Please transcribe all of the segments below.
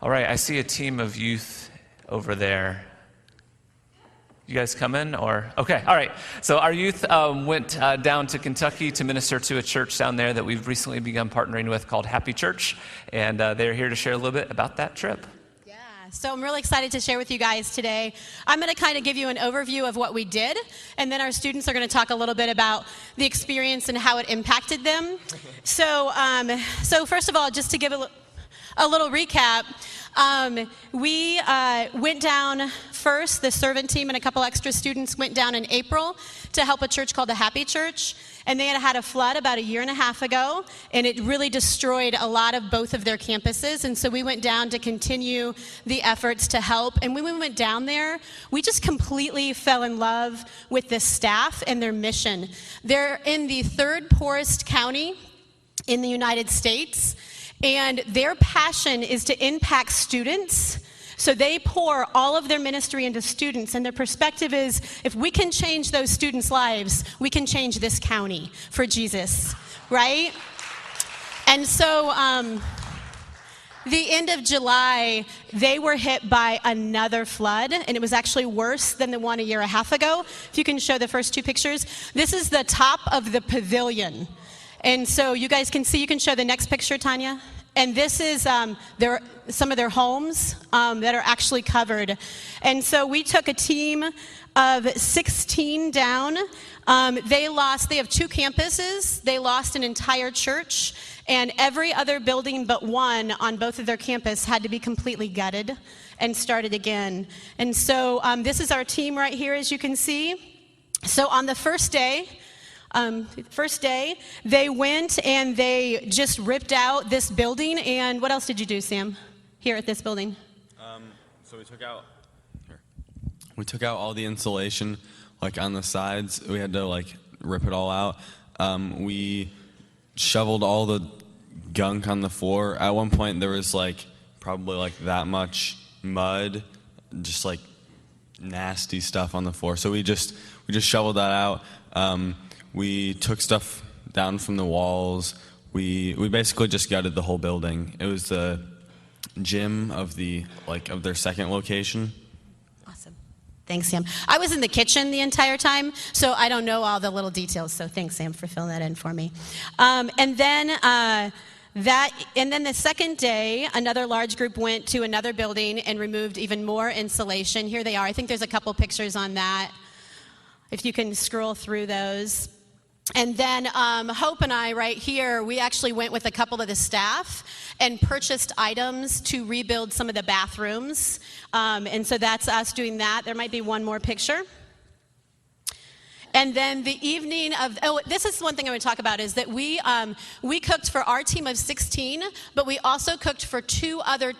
All right, I see a team of youth over there. You guys coming or? Okay, all right. So our youth went down to Kentucky to minister to a church down there that we've recently begun partnering with called Happy Church. And they're here to share a little bit about that trip. Yeah, so I'm really excited to share with you guys today. I'm going to kind of give you an overview of what we did. And then our students are going to talk a little bit about the experience and how it impacted them. So first of all, just to give a little recap, we went down first, the servant team and a couple extra students went down in April to help a church called the Happy Church. And they had a flood about 1.5 years ago, and it really destroyed a lot of both of their campuses. And so we went down to continue the efforts to help. And when we went down there, we just completely fell in love with the staff and their mission. They're in the third poorest county in the United States. And their passion is to impact students. So they pour all of their ministry into students. And their perspective is, if we can change those students' lives, we can change this county for Jesus, right? And so the end of July, they were hit by another flood. And it was actually worse than the one 1.5 years ago. If you can show the first two pictures. This is the top of the pavilion. And so you guys can see, you can show the next picture, Tanya. And this is some of their homes that are actually covered. And so we took a team of 16 down. They have 2 campuses. They lost an entire church. And every other building but one on both of their campus had to be completely gutted and started again. And so this is our team right here, as you can see. So on the first day, they went and they just ripped out this building. And what else did you do, Sam, here at this building? So we took out all the insulation, like on the sides. We had to like rip it all out. We shoveled all the gunk on the floor. At one point, there was like probably like that much mud, just like nasty stuff on the floor. So we just shoveled that out. We took stuff down from the walls. We basically just gutted the whole building. It was the gym of their second location. Awesome. Thanks, Sam. I was in the kitchen the entire time, so I don't know all the little details. So thanks, Sam, for filling that in for me. And then the second day, another large group went to another building and removed even more insulation. Here they are. I think there's a couple pictures on that, if you can scroll through those. And then Hope and I right here, we actually went with a couple of the staff and purchased items to rebuild some of the bathrooms. And so that's us doing that. There might be one more picture. And then the evening of, this is one thing I want to talk about, is that we cooked for our team of 16, but we also cooked for 2 other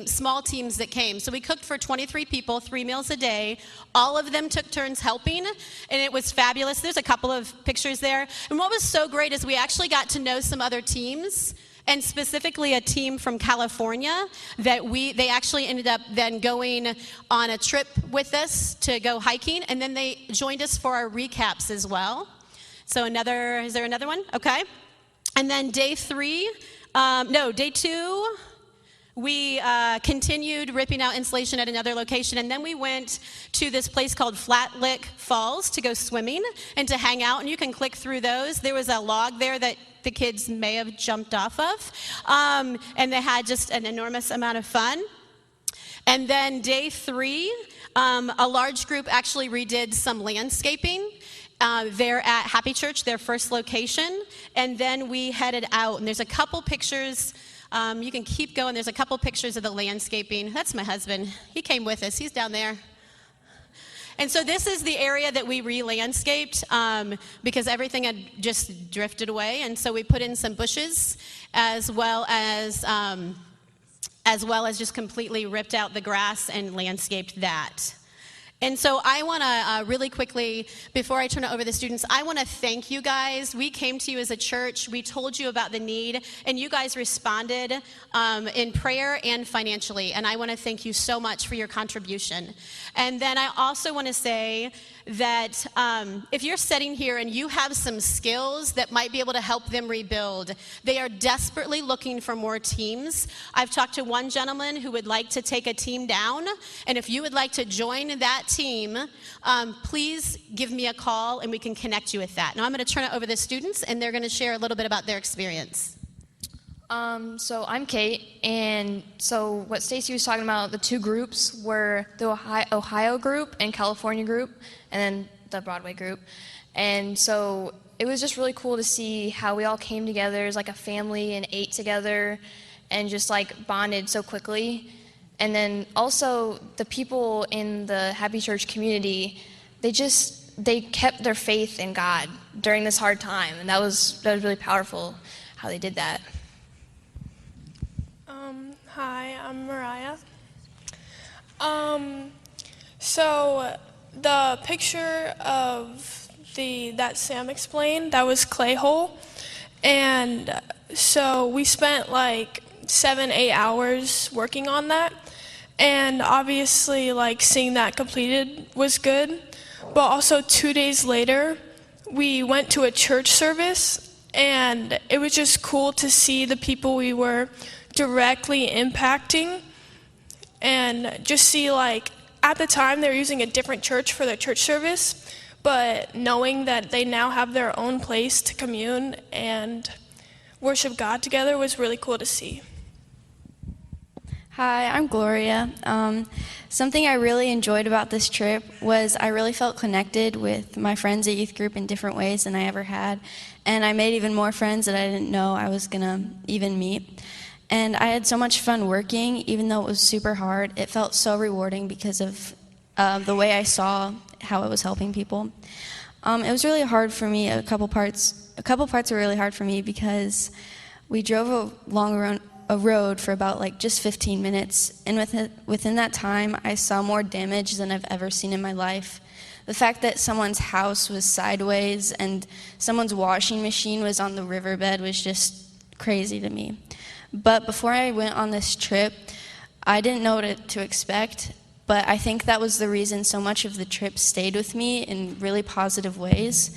small teams that came. So we cooked for 23 people, 3 meals a day. All of them took turns helping, and it was fabulous. There's a couple of pictures there. And what was so great is we actually got to know some other teams, and specifically a team from California that they actually ended up then going on a trip with us to go hiking, and then they joined us for our recaps as well. So is there another one? Okay. And then day 2, we continued ripping out insulation at another location, and then we went to this place called Flat Lick Falls to go swimming and to hang out, and you can click through those. There was a log there that the kids may have jumped off of, and they had just an enormous amount of fun. And then day 3, a large group actually redid some landscaping there at Happy Church, their first location, and then we headed out, and there's a couple pictures. You can keep going. There's a couple pictures of the landscaping. That's my husband. He came with us. He's down there. And so this is the area that we re-landscaped because everything had just drifted away. And so we put in some bushes as well as just completely ripped out the grass and landscaped that. And so I want to really quickly, before I turn it over to the students, I want to thank you guys. We came to you as a church. We told you about the need, and you guys responded in prayer and financially. And I want to thank you so much for your contribution. And then I also want to say that if you're sitting here and you have some skills that might be able to help them rebuild, they are desperately looking for more teams. I've talked to one gentleman who would like to take a team down, and if you would like to join that team, please give me a call and we can connect you with that. Now I'm going to turn it over to the students, and they're going to share a little bit about their experience. So I'm Kate, and so what Stacy was talking about, the two groups were the Ohio group and California group, and then the Broadway group. And so it was just really cool to see how we all came together as like a family and ate together and just like bonded so quickly. And then also the people in the Happy Church community, they kept their faith in God during this hard time, and that was really powerful how they did that. Hi, I'm Mariah. So the picture of that Sam explained, that was clay hole. And so we spent like 7-8 hours working on that. And obviously like seeing that completed was good. But also 2 days later, we went to a church service, and it was just cool to see the people we were directly impacting, and just see like at the time they were using a different church for their church service, but knowing that they now have their own place to commune and worship God together was really cool to see. Hi, I'm Gloria. Something I really enjoyed about this trip was I really felt connected with my friends at youth group in different ways than I ever had, and I made even more friends that I didn't know I was gonna even meet. And I had so much fun working, even though it was super hard. It felt so rewarding because of the way I saw how it was helping people. It was really hard for me. A couple parts were really hard for me because we drove along a road for about like just 15 minutes, and within that time, I saw more damage than I've ever seen in my life. The fact that someone's house was sideways and someone's washing machine was on the riverbed was just crazy to me. But before I went on this trip, I didn't know what to expect, but I think that was the reason so much of the trip stayed with me in really positive ways.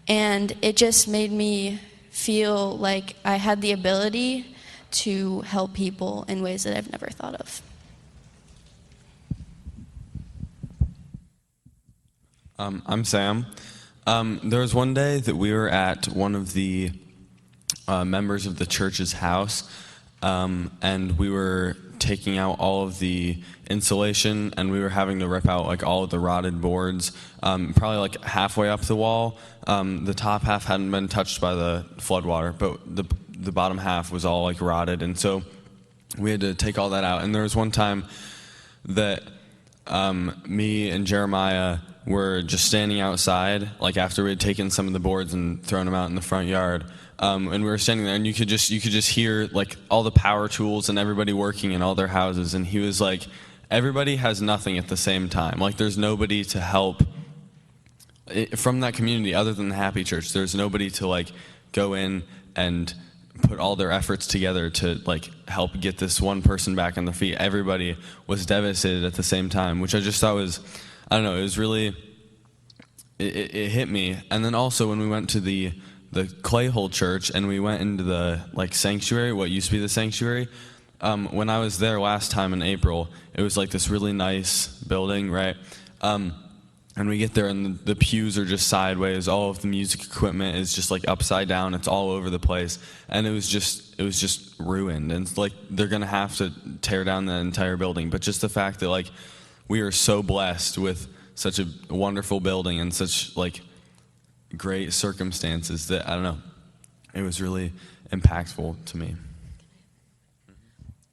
And it just made me feel like I had the ability to help people in ways that I've never thought of. I'm Sam. There was one day that we were at one of the members of the church's house, and we were taking out all of the insulation, and we were having to rip out like all of the rotted boards, probably like halfway up the wall. The top half hadn't been touched by the floodwater, but the bottom half was all like rotted, and so we had to take all that out. And there was one time that me and Jeremiah were just standing outside, like after we had taken some of the boards and thrown them out in the front yard. And we were standing there, and you could just hear like all the power tools and everybody working in all their houses. And he was like, everybody has nothing at the same time. Like there's nobody to help from that community other than the Happy Church. There's nobody to like go in and put all their efforts together to like help get this one person back on their feet. Everybody was devastated at the same time, which I just thought was, I don't know, it was really, it hit me. And then also when we went to the Clayhole Church and we went into the like sanctuary, what used to be the sanctuary, when I was there last time in April, it was like this really nice building, right? And we get there and the pews are just sideways. All of the music equipment is just like upside down. It's all over the place. And it was just ruined. And it's like they're going to have to tear down the entire building. But just the fact that like we are so blessed with such a wonderful building and such like great circumstances that, I don't know, it was really impactful to me.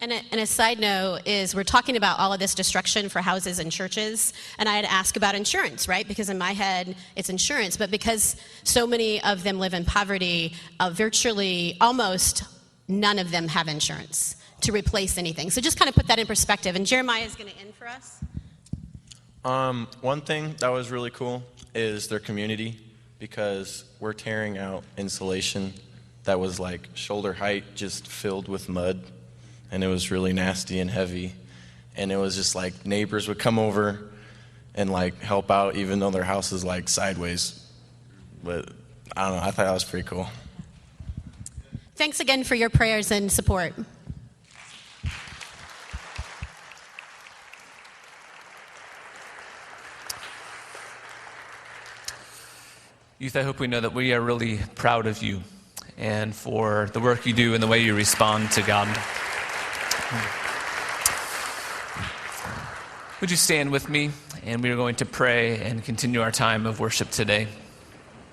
And a side note is we're talking about all of this destruction for houses and churches, and I had asked about insurance, right? Because in my head, it's insurance, but because so many of them live in poverty, virtually almost none of them have insurance to replace anything. So just kind of put that in perspective, and Jeremiah is going to end for us. One thing that was really cool is their community, because we're tearing out insulation that was like shoulder height, just filled with mud, and it was really nasty and heavy. And it was just like neighbors would come over and like help out, even though their house is like sideways. But I don't know, I thought that was pretty cool. Thanks again for your prayers and support. Youth, I hope we know that we are really proud of you and for the work you do and the way you respond to God. Would you stand with me? And we are going to pray and continue our time of worship today.